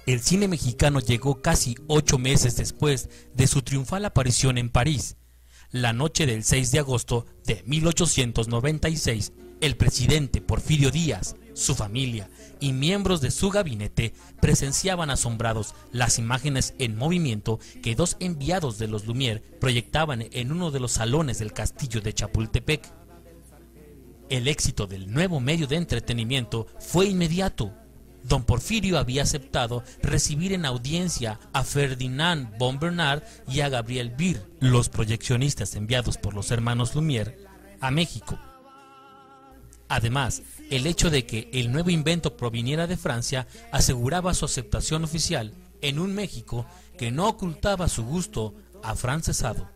El cine mexicano llegó casi 8 meses después de su triunfal aparición en París. La noche del 6 de agosto de 1896, el presidente Porfirio Díaz, su familia y miembros de su gabinete presenciaban asombrados las imágenes en movimiento que dos enviados de los Lumière proyectaban en uno de los salones del castillo de Chapultepec. El éxito del nuevo medio de entretenimiento fue inmediato. Don Porfirio había aceptado recibir en audiencia a Ferdinand von Bernard y a Gabriel Beer, los proyeccionistas enviados por los hermanos Lumière a México. Además, el hecho de que el nuevo invento proviniera de Francia aseguraba su aceptación oficial en un México que no ocultaba su gusto afrancesado.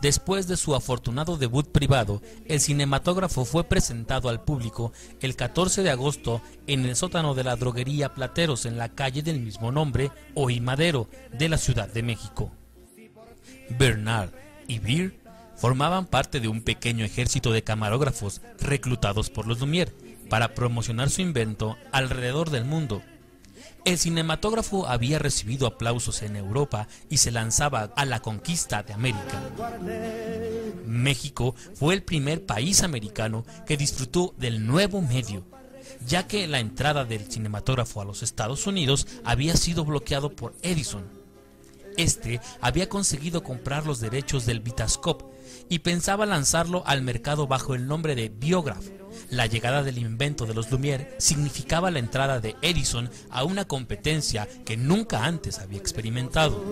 Después de su afortunado debut privado, el cinematógrafo fue presentado al público el 14 de agosto en el sótano de la droguería Plateros en la calle del mismo nombre, Hoy Madero, de la Ciudad de México. Bernard y Beer formaban parte de un pequeño ejército de camarógrafos reclutados por los Lumière para promocionar su invento alrededor del mundo. El cinematógrafo había recibido aplausos en Europa y se lanzaba a la conquista de América. México fue el primer país americano que disfrutó del nuevo medio, ya que la entrada del cinematógrafo a los Estados Unidos había sido bloqueado por Edison. Este había conseguido comprar los derechos del Vitascope y pensaba lanzarlo al mercado bajo el nombre de Biograph. La llegada del invento de los Lumière significaba la entrada de Edison a una competencia que nunca antes había experimentado.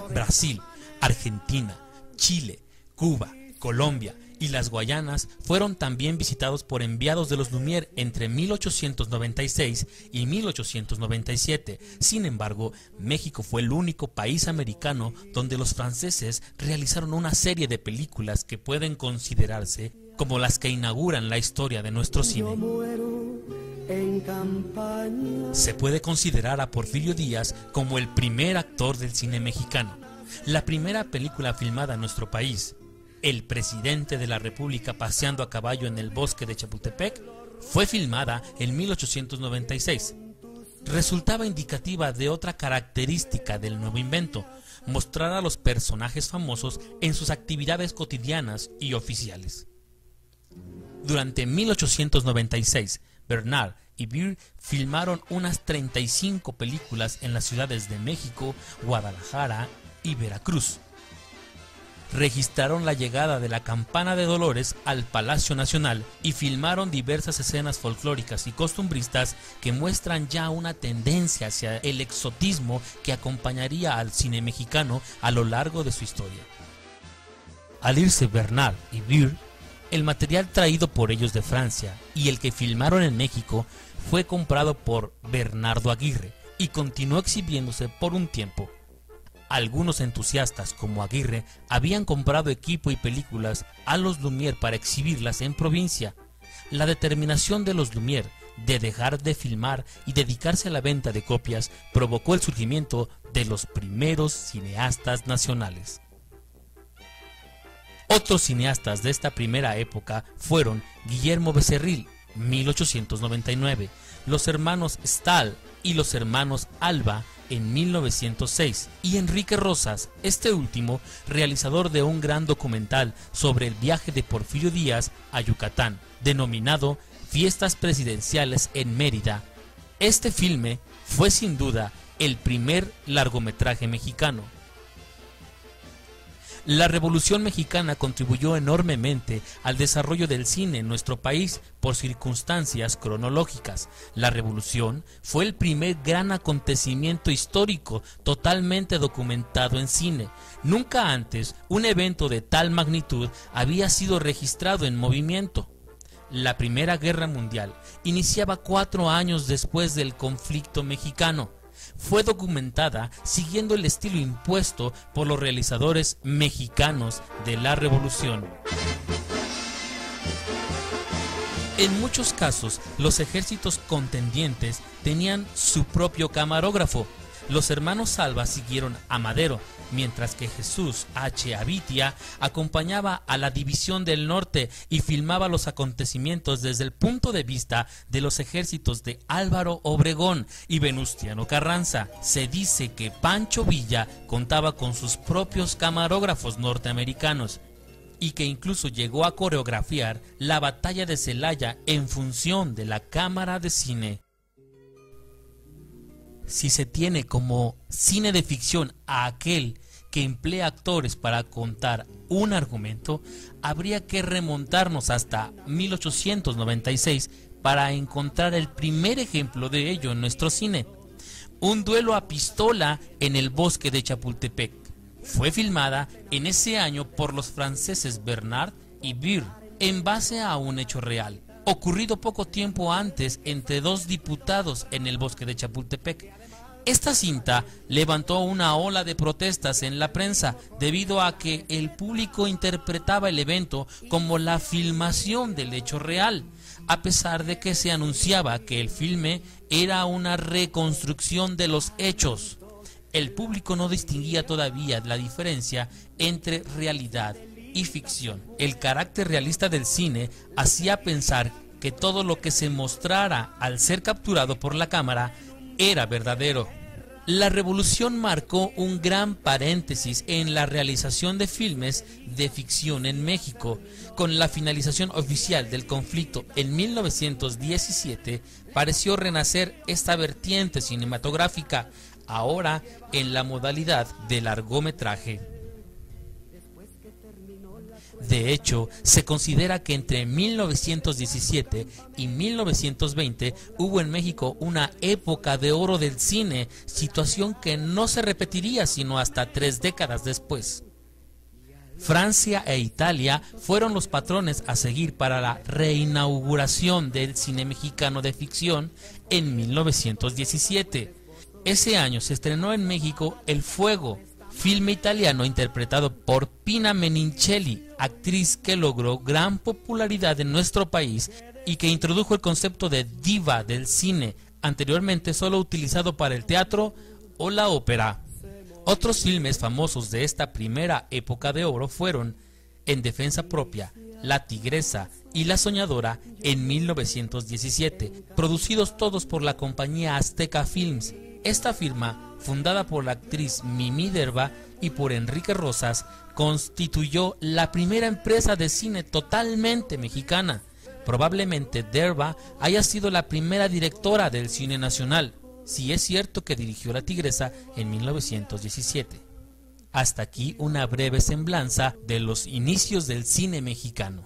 Brasil, Argentina, Chile, Cuba, Colombia y las Guayanas fueron también visitados por enviados de los Lumière entre 1896 y 1897. Sin embargo, México fue el único país americano donde los franceses realizaron una serie de películas que pueden considerarse como las que inauguran la historia de nuestro cine. Se puede considerar a Porfirio Díaz como el primer actor del cine mexicano. La primera película filmada en nuestro país, El presidente de la República paseando a caballo en el bosque de Chapultepec, fue filmada en 1896. Resultaba indicativa de otra característica del nuevo invento: mostrar a los personajes famosos en sus actividades cotidianas y oficiales. Durante 1896, Bernard y Beer filmaron unas 35 películas en las ciudades de México, Guadalajara y Veracruz. Registraron la llegada de la Campana de Dolores al Palacio Nacional y filmaron diversas escenas folclóricas y costumbristas que muestran ya una tendencia hacia el exotismo que acompañaría al cine mexicano a lo largo de su historia. Al irse Bernard y Beer, el material traído por ellos de Francia y el que filmaron en México fue comprado por Bernardo Aguirre y continuó exhibiéndose por un tiempo. Algunos entusiastas como Aguirre habían comprado equipo y películas a los Lumière para exhibirlas en provincia. La determinación de los Lumière de dejar de filmar y dedicarse a la venta de copias provocó el surgimiento de los primeros cineastas nacionales. Otros cineastas de esta primera época fueron Guillermo Becerril, 1899, los hermanos Stahl y los hermanos Alba en 1906, y Enrique Rosas, este último realizador de un gran documental sobre el viaje de Porfirio Díaz a Yucatán, denominado Fiestas Presidenciales en Mérida. Este filme fue sin duda el primer largometraje mexicano. La Revolución Mexicana contribuyó enormemente al desarrollo del cine en nuestro país por circunstancias cronológicas. La Revolución fue el primer gran acontecimiento histórico totalmente documentado en cine. Nunca antes un evento de tal magnitud había sido registrado en movimiento. La Primera Guerra Mundial iniciaba 4 años después del conflicto mexicano. Fue documentada siguiendo el estilo impuesto por los realizadores mexicanos de la Revolución. En muchos casos, los ejércitos contendientes tenían su propio camarógrafo. Los hermanos Salva siguieron a Madero, mientras que Jesús H. Avitia acompañaba a la División del Norte y filmaba los acontecimientos desde el punto de vista de los ejércitos de Álvaro Obregón y Venustiano Carranza. Se dice que Pancho Villa contaba con sus propios camarógrafos norteamericanos y que incluso llegó a coreografiar la batalla de Celaya en función de la cámara de cine. Si se tiene como cine de ficción a aquel que emplea actores para contar un argumento, habría que remontarnos hasta 1896 para encontrar el primer ejemplo de ello en nuestro cine. Un duelo a pistola en el bosque de Chapultepec. Fue filmada en ese año por los franceses Bernard y Beer, en base a un hecho real, ocurrido poco tiempo antes entre dos diputados en el bosque de Chapultepec. Esta cinta levantó una ola de protestas en la prensa debido a que el público interpretaba el evento como la filmación del hecho real, a pesar de que se anunciaba que el filme era una reconstrucción de los hechos. El público no distinguía todavía la diferencia entre realidad y ficción. El carácter realista del cine hacía pensar que todo lo que se mostrara al ser capturado por la cámara era verdadero. La revolución marcó un gran paréntesis en la realización de filmes de ficción en México. Con la finalización oficial del conflicto en 1917, pareció renacer esta vertiente cinematográfica, ahora en la modalidad de largometraje. De hecho, se considera que entre 1917 y 1920 hubo en México una época de oro del cine, situación que no se repetiría sino hasta 3 décadas después. Francia e Italia fueron los patrones a seguir para la reinauguración del cine mexicano de ficción en 1917. Ese año se estrenó en México El Fuego, filme italiano interpretado por Pina Menincelli, actriz que logró gran popularidad en nuestro país y que introdujo el concepto de diva del cine, anteriormente solo utilizado para el teatro o la ópera. Otros filmes famosos de esta primera época de oro fueron En Defensa Propia, La Tigresa y La Soñadora en 1917, producidos todos por la compañía Azteca Films. Esta firma, fundada por la actriz Mimi Derba y por Enrique Rosas, constituyó la primera empresa de cine totalmente mexicana. Probablemente Derba haya sido la primera directora del cine nacional, si es cierto que dirigió La Tigresa en 1917. Hasta aquí una breve semblanza de los inicios del cine mexicano.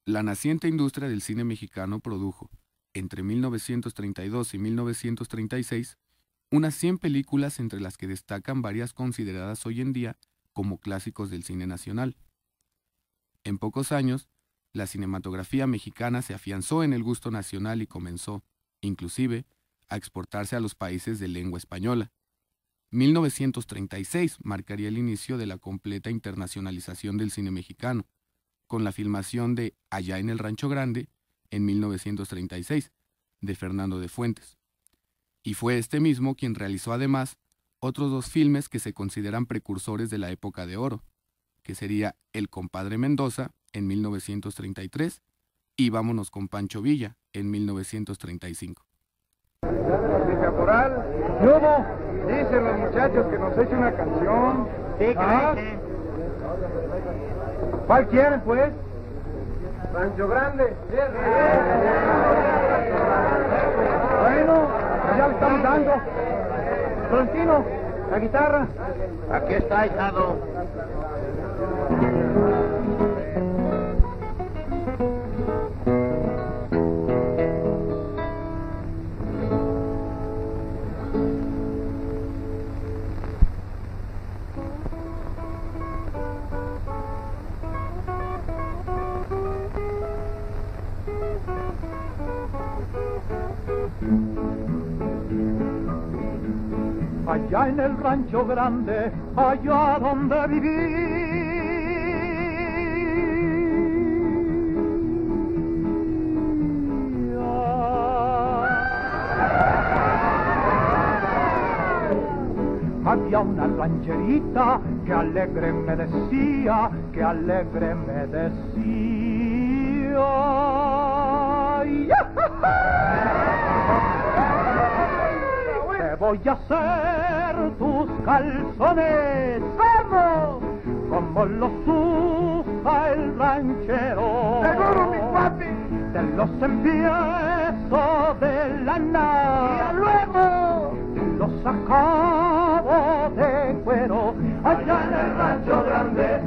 La naciente industria del cine mexicano produjo, entre 1932 y 1936, unas 100 películas entre las que destacan varias consideradas hoy en día como clásicos del cine nacional. En pocos años, la cinematografía mexicana se afianzó en el gusto nacional y comenzó, inclusive, a exportarse a los países de lengua española. 1936 marcaría el inicio de la completa internacionalización del cine mexicano, con la filmación de Allá en el Rancho Grande, en 1936, de Fernando de Fuentes. Y fue este mismo quien realizó además otros 2 filmes que se consideran precursores de la época de oro, que sería El Compadre Mendoza, en 1933, y Vámonos con Pancho Villa, en 1935. Caporal, ¿cómo? Dicen los muchachos que nos eche una canción. Sí, que ¿cuál quieren, pues? Rancho Grande. Bueno, ya le estamos dando. Florentino, la guitarra. Aquí está, hijado. Allá en el Rancho Grande, allá donde viví, había una rancherita que alegre me decía, que alegre me decía. Te voy a hacer tus calzones, ¡vamos! Como los usa el ranchero. ¡Seguro, mi papi! Te los empiezo de lana ¡Y luego! los acabo de cuero allá en el rancho grande